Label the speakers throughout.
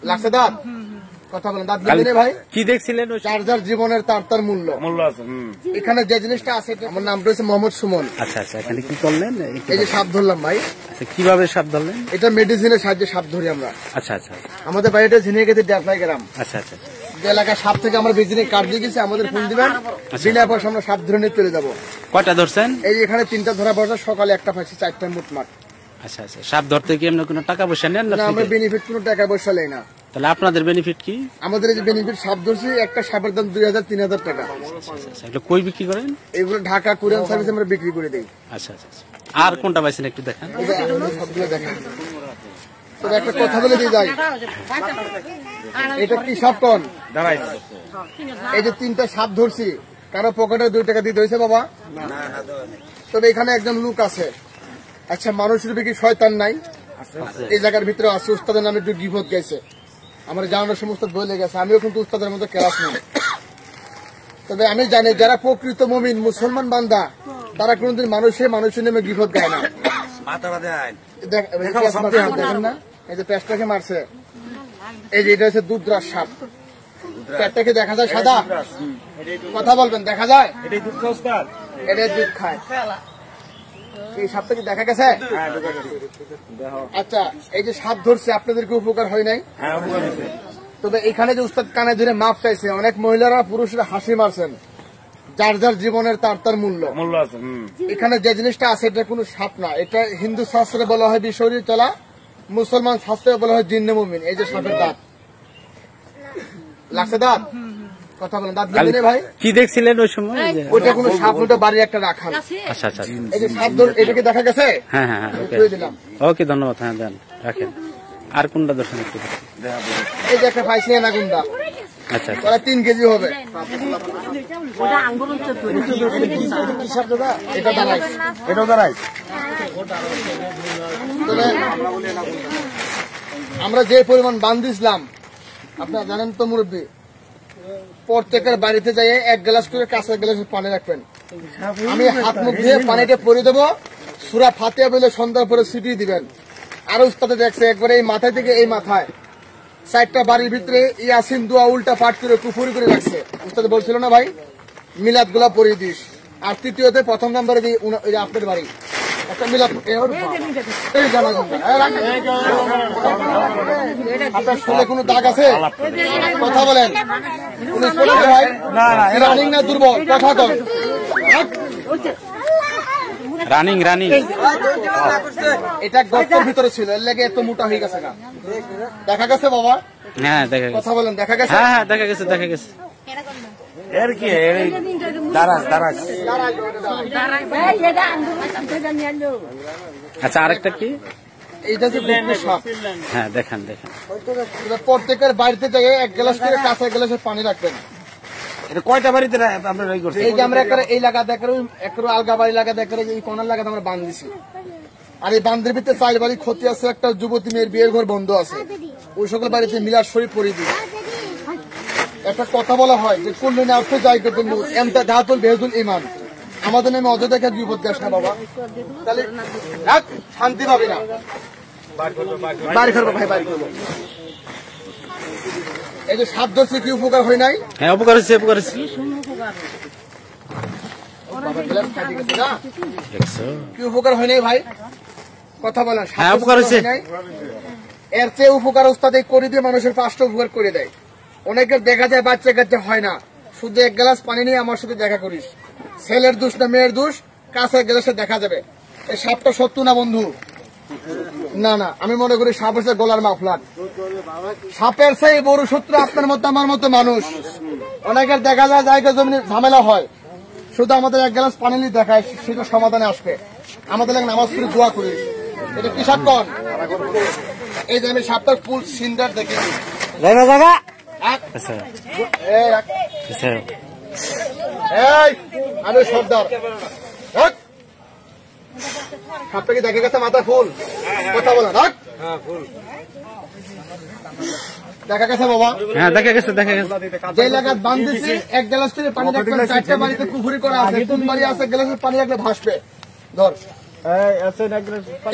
Speaker 1: লাগছে দাঁত? কথা বলেন, দাঁত গেলে ভাই
Speaker 2: কি দেখছিলেন?
Speaker 1: যার যার জীবনের তার মূল্য আছে। এখানে যে জিনিসটা আছে, আমার নাম রয়েছে মোহাম্মদ সুমন।
Speaker 2: আচ্ছা আচ্ছা, এখানে কি করলেন?
Speaker 1: এই যে সাপ ধরলাম ভাই।
Speaker 2: আচ্ছা, কিভাবে সাপ ধরলেন?
Speaker 1: এটা মেডিসিনের সাহায্যে সাপ ধরি আমরা।
Speaker 2: আচ্ছা আচ্ছা,
Speaker 1: আমাদের বাড়িটা ঝিনিয়ে গেছে ডেফলাই গ্রাম।
Speaker 2: আচ্ছা আচ্ছা,
Speaker 1: যে এলাকার সাপ থেকে আমরা বিজনেস কার্ড দিয়ে গেছি, আমাদের ফোন দিবেন, বিনা পয়সা আমরা সাপ ধরে নিয়ে চলে যাবো।
Speaker 2: কয়টা ধরছেন?
Speaker 1: এই এখানে 3টা ধরা পড়ছে, সকালে একটা পাইছি, 4টা মোটমাট।
Speaker 2: আচ্ছা আচ্ছা, সাপ ধরতে কি এমনি কোনো টাকা পয়সা নেন না?
Speaker 1: আমরা বেনিফিট কোনো টাকা পয়সা নেই না।
Speaker 2: তাহলে আপনাদের বেনিফিট কি?
Speaker 1: আমাদের এই যে বেনিফিট, সাপ ধরছি, একটা সাপের দাম 2000-3000 টাকা।
Speaker 2: এগুলো কই বিক্রি করেন?
Speaker 1: এগুলো ঢাকা কুরিয়ান সার্ভিস আমরা বিক্রি করে দিই।
Speaker 2: আচ্ছা আচ্ছা, আর কোনটা পাইছেন একটু দেখান।
Speaker 1: সবগুলো দেখেন। তবে একটা কথা বলে দিয়ে যাই, এটা কি সাপ কোন? এই যে 3টা সাপ ধরছি, কারো পকেটে 2 টাকা দিয়ে ধরেছে বাবা? তবে এখানে একজন লোক আছে। আচ্ছা, মানুষের কি শয়তান নাই? এই জায়গার ভিতরে আছে। উস্তাদের নামে একটু গিবত গেছে, আমার জানানোর সমস্ত বলে গেছে। আমিও কিন্তু উস্তাদের মতো ক্লাস নেই। তবে আমি জানি, যারা প্রকৃত মুমিন মুসলমান বান্দা, তারা কোনদিন মানুষের নামে গিবত গায় না। দেখেন না, এই যে পেস্টটাকে মারছে, এই যে এটা হচ্ছে দুধরাজ সাপ। পেটটাকে দেখা যায় সাদা? কথা বলবেন, দেখা যায়? এটা দুধ খায়। এই সাপটা কি দেখা গেছে? আচ্ছা, এই যে সাপ ধরছে, আপনাদেরকে উপকার হয় নাই? তবে এখানে যে উস্তাদ কানে ধরে মাপ চাইছে, অনেক মহিলারা পুরুষরা হাসি মারছেন। যার যার জীবনের তার মূল্য আছে। এখানে যে জিনিসটা আছে, এটা কোনো সাপ না। এটা হিন্দু শাস্ত্রে বলা হয় বিশরী চলা, মুসলমান শাস্ত্রে বলা হয় জিন্নে মুমিন। এই যে সাপের দাঁত লাগছে, দাঁত? কথা বলেন, দাঁত গেলে ভাই?
Speaker 2: কি দেখছিলেন ওই সময়?
Speaker 1: ওটা কোনো সাপ, ওটা বাড়ির একটা রাখাল।
Speaker 2: আচ্ছা আচ্ছা,
Speaker 1: এই যে সাপ ধর, এটাকে দেখা গেছে?
Speaker 2: হ্যাঁ হ্যাঁ, ওকে, ধন্যবাদ। হ্যাঁ, দেন, রাখেন। আর কোনটা দর্শন একটু?
Speaker 1: এই যে একটা পাইছি এনাগুন্ডা।
Speaker 2: আচ্ছা,
Speaker 1: 3 কেজি হবে। এটাও দাঁড়াই। আমরা যে পরিমাণ বান্ধিছিলাম, আপনারা জানেন তো মুরব্বী, প্রত্যেকের বাড়িতে যাই 1 গ্লাস করে কাঁচা গ্লাসের পানি রাখবেন। আমি হাত মুখ দিয়ে পানিটা পরে দেবো, সূরা ফাতিহা বলে সন্ধ্যার পরে ছিটিয়ে দিবেন। আর উস্তাদে দেখছে, একবারে এই মাথায় থেকে এই মাথায় 4টা বাড়ির ভিতরে ইয়াসিন দোয়া উল্টা পাঠ করে কুফরি করে রাখছে। উস্তাদ বলছিল না ভাই, মিলাদ গুলা পড়িয়ে দিস। আর তৃতীয়তে 1ম নম্বরে আপনার বাড়ি একটা মিলাদ। আপনার শরীরে কোনো দাগ আছে? কথা বলেন, ভাই রানিং না দুর্বল? কথা কন।
Speaker 2: রানিং
Speaker 1: এটা গর্তের ভিতরে ছিল, এর লেগে এত মোটা হয়ে গেছে না? দেখা গেছে বাবা?
Speaker 2: হ্যাঁ, দেখা গেছে।
Speaker 1: কথা বলেন, দেখা গেছে?
Speaker 2: হ্যাঁ, দেখা গেছে। এর কি দারাজ? আচ্ছা, আরেকটা কি?
Speaker 1: এইটা হচ্ছে সাপ।
Speaker 2: হ্যাঁ, দেখান।
Speaker 1: প্রত্যেকের বাড়িতে থেকে 1 গ্লাস করে কাঁচা গ্লাসের পানি রাখবেন।
Speaker 2: এটা কয়টা বাড়িতে আপনারা এই করছেন?
Speaker 1: এই যে আমরা এই লাগা দেখে, একটু আলগা বাড়ি লাগা দেখে, এই কোনার লাগাতে আমরা বাঁধ দিছি। আর এই বান্ধের ভিতরে 4 বাড়ি ক্ষতি আছে, একটা যুবতী মেয়ের বিয়ের ঘর বন্ধ আছে, ওই সকল বাড়িতে মিলাদ শরীফ পড়ে দিই। একটা কথা বলা হয় যে কুল্লু নাফসে যায়কাতুন নূর এমতা দাতুল বেহুল ঈমান। আমাদের নামে অযথা বিপদ গাছ না বাবা, তাহলে শান্তি পাবি না। বাড়ি করবো ভাই, বাড়ি করবো। এই যে সাপ ধরছে, কি উপকার হয় নাই?
Speaker 2: হ্যাঁ, উপকার হচ্ছে।
Speaker 1: কি উপকার হয় নাই ভাই? কথা বলেন।
Speaker 2: হ্যাঁ, উপকার হচ্ছে।
Speaker 1: এর চেয়ে উপকার উস্তাদ করে দিয়ে মানুষের 5টা উপকার করে দেয়। অনেকের দেখা যায় বাচ্চা কাচ্চা হয় না, শুধু 1 গ্লাস পানি নিয়ে আমার সাথে দেখা করিস। ছেলের দোষ না মেয়ের দোষ, কাঁচা গ্লাসে দেখা যাবে। এই সাপটা সত্য না বন্ধু? না, আমি মনে করি সাপ হচ্ছে গলার মাফলার। সাপের সেই বড় শত্রু আপনার মতো আমার মতো মানুষ। অনেকের দেখা যায় জায়গা জমি ঝামেলা হয়, শুধু আমাদের 1 গ্লাস পানি নিয়ে দেখায়, সেটা সমাধানে আসবে। আমাদের নামাজ পড়ে দোয়া করি। এটা কি সাপ কন? এই যে আমি সাপটার ফুল সিন্ডার দেখেছি। আমি সর্দার। সাপটা কি দেখে গেছে মাথা ফুল? কথা বলা দেখা গেছে বাবা?
Speaker 2: হ্যাঁ, দেখা গেছে।
Speaker 1: যে এলাকায় বান্ধিছি 1 গ্লাস করে পানি রাখবেন, 4টা বাড়িতে পুকুরি করা আছে, 3 বাড়ি আছে, গ্লাসের পানি রাখলে ভাসবে। ধর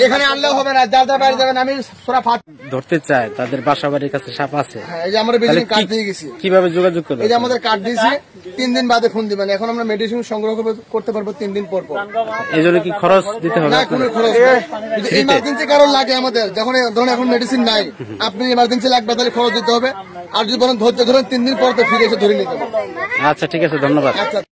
Speaker 1: এখানে আনলেও হবে না, যার যার বাড়ি যাবেন আমি সোরা ফাট
Speaker 2: ধরতে চায়, তাদের বাসা বাড়ির কাছে সাপ আছে,
Speaker 1: এই যে আমরা
Speaker 2: তাহলে
Speaker 1: বেশি কার্ড দিয়ে গেছি,
Speaker 2: কিভাবে যোগাযোগ করবে?
Speaker 1: এই যে আমাদের কার্ড দিয়েছি 3 দিন বাদে ফোন দিবেন। এখন আমরা মেডিসিন সংগ্রহ করতে পারবো 3 দিন পর পর।
Speaker 2: এই জন্য কি খরচ দিতে হবে?
Speaker 1: না কোনো খরচ নেই। যদি ইমার্জেন্সি কারণ লাগে আমাদের, যখন ধরুন এখন মেডিসিন নাই, আপনি ইমার্জেন্সি লাগবে তাহলে খরচ দিতে হবে। আর যদি বলেন ধৈর্য ধরেন 3 দিন পর তো ফিরে এসে ধরে নিতে হবে।
Speaker 2: আচ্ছা ঠিক আছে, ধন্যবাদ।
Speaker 1: আচ্ছা।